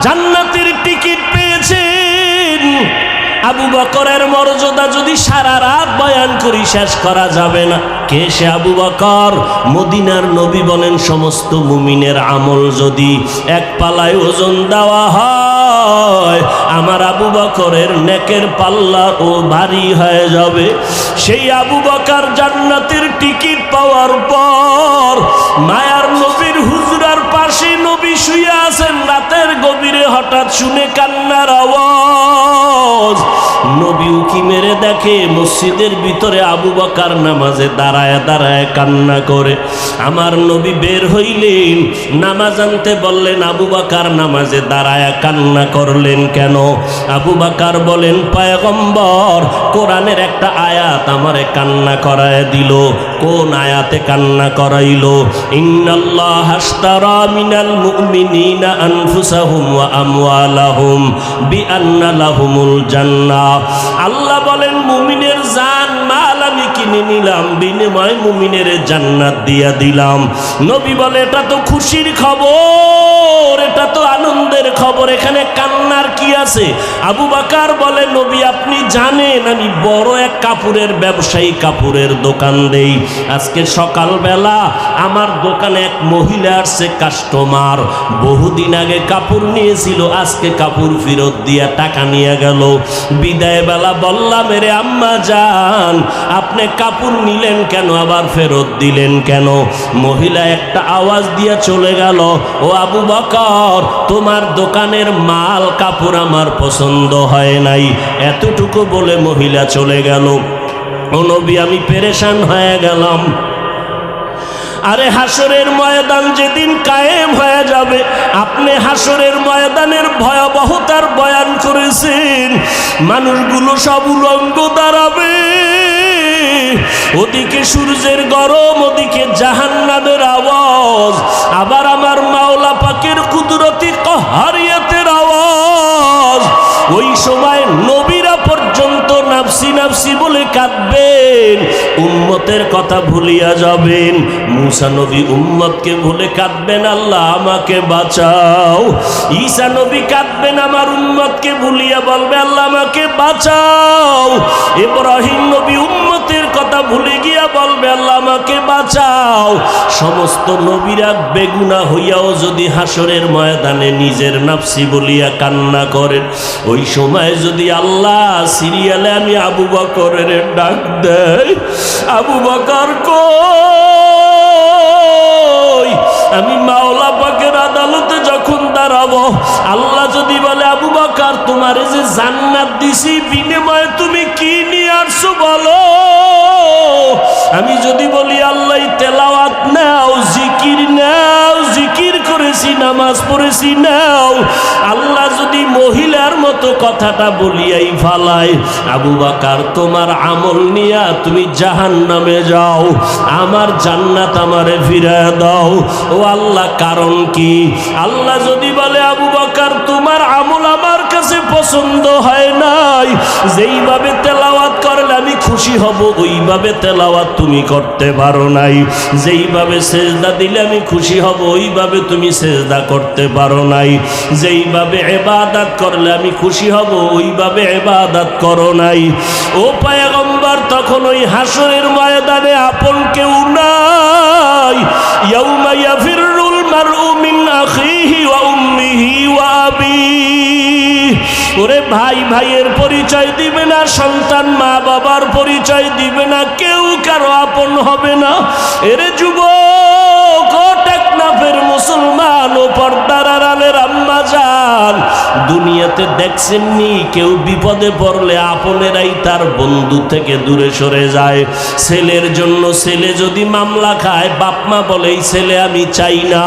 জান্নাতের টিকিট পেয়েছেন। আবু বকরের মর্যাদা যদি সারা রাত বয়ান করি শেষ করা যাবে না। কে সে আবু বকর? মদিনার নবী বলেন সমস্ত মুমিনের আমল যদি এক পাল্লায় ওজন দেওয়া হয়, আমার আবু বকরের নেকের পাল্লা ও ভারী হয়ে যাবে। সেই আবু বকর জান্নাতের টিকিট পাওয়ার পর মায়ার নবীর হুজরার পাশে নবী শুয়ে আছেন। রাতের গভীরে হঠাৎ শুনে কান্নার আওয়াজ। নবী উকি মেরে দেখে মসজিদের ভিতরে আবু বকর নামাজে দাঁড়ায় দাঁড়ায় কান্না করে। আমার নবী বের হইলেন, নামাজ আনতে বললেন। আবু বকর নামাজে দাঁড়ায় কান্না করলেন কেন? আবু বকর বলেন, পয়গম্বর কোরআনের একটা আয়াত আমারে কান্না করায় দিল। কোন আয়াতে কান্না করাইলো? ইন্নাল্লাহ আশতারা মিনাল মুমিনিনা আনফুসাহুম ওয়া আমওয়ালাহুম বিআন্না লাহুমুল জান্নাহ। আল্লাহ বলেন মুমিনের জান মাল আমি কিনে নিলাম, বিনিময়ে মুমিনের জান্নাত দিয়া দিলাম। নবী বলে এটা তো খুশির খবর, এটা তো আনন্দের খবর, এখানে কান্নার কি আছে? আবু বকর বলে, নবী আপনি জানেন আমি বড় এক কাপড়ের ব্যবসায়ী, কাপড়ের দোকান দেই। আজকে সকালবেলা আমার দোকানে এক মহিলা আসছে কাস্টমার, বহুদিন আগে কাপড় নিয়েছিল, আজকে কাপড় ফেরত দিয়া টাকা নিয়ে গেল। বিদায় বেলা বললাম, মেরে আম্মা জান আপনি কাপড় নিলেন কেন, আবার ফেরত দিলেন কেন? মহিলা একটা আওয়াজ দিয়া চলে গেল, ও আবু বকর তোমার দোকানের মাল কাপড় আমার পছন্দ হয় নাই। এতটুকু বলে মহিলা চলে গেল। ও নবী আমি পেরেশান হয়ে গেলাম। আরে হাসরের ময়দান যেদিন কায়েম হয়ে যাবে, আপনি হাসরের ময়দানের ভয়াবহতার বয়ান করেছেন। মানুষগুলো সব উলঙ্গ দাঁড়াবে, ওদিকে সূর্যের গরম, ওদিকে জাহান্নামের আওয়াজ, আবার আমার মাওলা পাকের কুদরতি কহারিয়াতের আওয়াজ। ওই সময় নবীরা পর্যন্ত নাফসি নাফসি বলে কাঁদবেন, উম্মতের কথা ভুলিয়া যাবেন। মুসা নবী উম্মতকে ভুলে কাঁদবেন, আল্লাহ আমাকে বাঁচাও। ঈসা নবী কাঁদবেন, আমার উম্মতকে ভুলিয়া বলবে, আল্লাহ আমাকে বাঁচাও। ইব্রাহিম নবী উম্মতের কথা ভুলে গিয়া বলবে, আল্লাহ আমাকে বাঁচাও। সমস্ত নবীরা বেগুনা হইয়াও যদি হাসরের ময়দানে নিজের নাফসি বলিয়া কান্না করেন, ওই সময় যদি আল্লাহ সিরিয়ালে আমি আবু বকরের ডাক দেয়, আবু বকর কই? আমি মাওলা পাকের আদালতে যখন দাঁড়াবো, আল্লাহ যদি বলে আবু বকর তোমার যে জান্নাত দিছি বিনিময়ে তুমি কি নিয়ে আসছো বলো? আমি যদি বলি আল্লাহ তেলাওয়াত নাও, জিকির নাও, জিকির করেছি, নামাজ পড়েছি নাও, আল্লাহ যদি মহিলার মতো কথাটা বলিয়াই ফালায়, আবু বকর তোমার আমল নিয়া তুমি জাহান্নামে যাও, আমার জান্নাত আমারে ফিরায় দাও। ও আল্লাহ কারণ কি? আল্লাহ যদি বলে আবু বকর তোমার আমল আমার কাছে পছন্দ হয় নাই, যেইভাবে তেলাওয়াত করলে আমি খুশি হব ওইভাবে তেলাওয়াত তুমি করতে পারো নাই, যেইভাবে সেজদা দিলে আমি খুশি হব ওইভাবে তুমি সেজদা করতে পারো নাই, যেইভাবে ইবাদত করলে আমি খুশি হব ওইভাবে ইবাদত করো নাই। ও পয়গম্বর তখন ওই হাসরের ময়দানে আপন কেউ নাই। ইয়াউমা ইয়াফিরুল মারউ মিন আখিহি ওয়া উম্মিহি ওয়া আবিহি। ওরে ভাই ভাইয়ের পরিচয় দিবে না, সন্তান মা বাবার পরিচয় দিবে না, কেউ কারো আপন হবে না। এরে যুবক, ও টেকনাফের মুসলমান, ও পর্দার আড়ালের আম্মা জান, দুনিয়াতে দেখছেননি কেউ বিপদে পড়লে আপনেরাই তার বন্ধু থেকে দূরে সরে যায়। ছেলের জন্য ছেলে যদি মামলা খায়, বাপ মা বলে এই ছেলে আমি চাই না,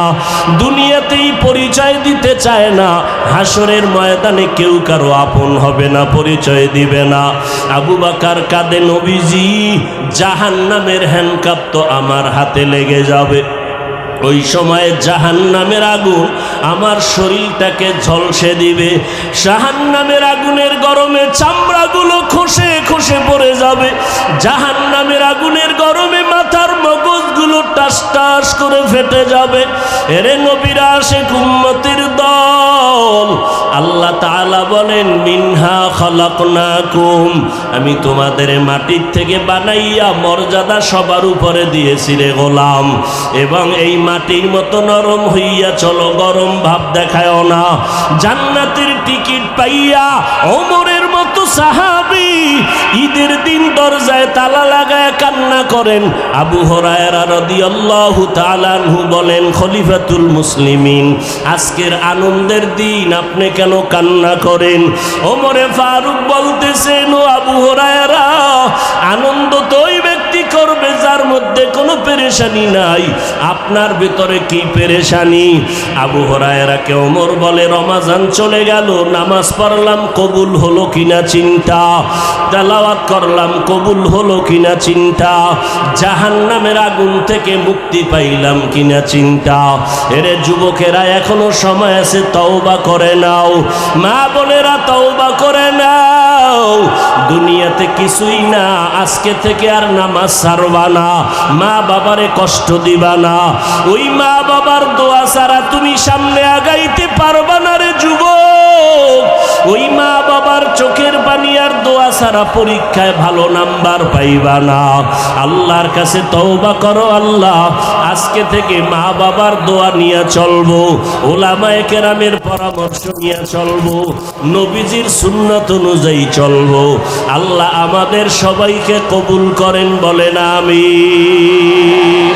দুনিয়াতেই পরিচয় দিতে চায় না। হাসরের ময়দানে কেউ কারো আপন হবে না, পরিচয় দিবে না। আবু বকর কাঁদে, নবীজি জাহান্নামের হ্যান্ডকাপ তো আমার হাতে লেগে যাবে। ওই সময় জাহান্নামের আগুন আমার শরীরটাকে ঝলসে দিবে। জাহান্নামের আগুনের গরমে চামড়াগুলো খসে খসে পড়ে যাবে। জাহান্নামের আগুনের গরমে মাথার মগজগুলো টাস টাস করে ফেটে যাবে। এরে নবীরা আশিক উম্মতের দল, দল। আল্লাহ তাআলা বলেন মিনহা খালাকনাকুম, আমি তোমাদের মাটির থেকে বানাইয়া মর্যাদা সবার উপরে দিয়েছি রে গোলাম। এবং এই মাটির মতো নরম হইয়া চলো, গরম ভাব দেখায়ও না। জান্নাতের টিকিট পাইয়া ওমরের মতো সাহাবী ঈদের দিন দরজায় তালা লাগায় কান্না করেন। আবু হুরায়রা রাদিয়াল্লাহু তাআলা আনহু বলেন, খলিফাতুল মুসলিমিন, আজকের আনন্দের দিন আপনি কেন কান্না করেন? ওমরে ফারুক বলতেছেন, ও আবু হুরায়রা, আনন্দ তো ওই ব্যক্তি করবে যার মধ্যে কোনো পেরেশানি নাই। আপনার ভিতরে কি পেরেশানি? আবু হুরায়রাকে ওমর বলে, রমাজান চলে গেল, নামাজ পড়লাম, কবুল হলো কিনা চিন্তা, তেলাওয়াত করলাম, কবুল হলো কিনা চিন্তা, জাহান্নামের আগুন থেকে মুক্তি পাইলাম কিনা চিন্তা। এরে যুবকেরা, এখনো সময় আছে, তওবা করে নাও। মা বোনেরা, তওবা করে নাও। দুনিয়াতে কিছুই না, আজকে থেকে আর নামাজ ছাড়বা না, মা বাবারে কষ্ট দিবা না। ওই মা বাবার দোয়া ছাড়া তুমি সামনে আগাইতে পারবা না রে যুবক। ওই মা বাবার চোখের পানি আর দোয়া ছাড়া পরীক্ষায় ভালো নাম্বার পাইবা না। আল্লাহর কাছে তওবা করো, আল্লাহ আজকে থেকে মা বাবার দোয়া নিয়ে চলবো, ওলামায়ে কেরামের পরামর্শ নিয়ে চলবো, নবীজির সুন্নাত অনুযায়ী চলবো। আল্লাহ আমাদের সবাইকে কবুল করেন, বলেন আমিন।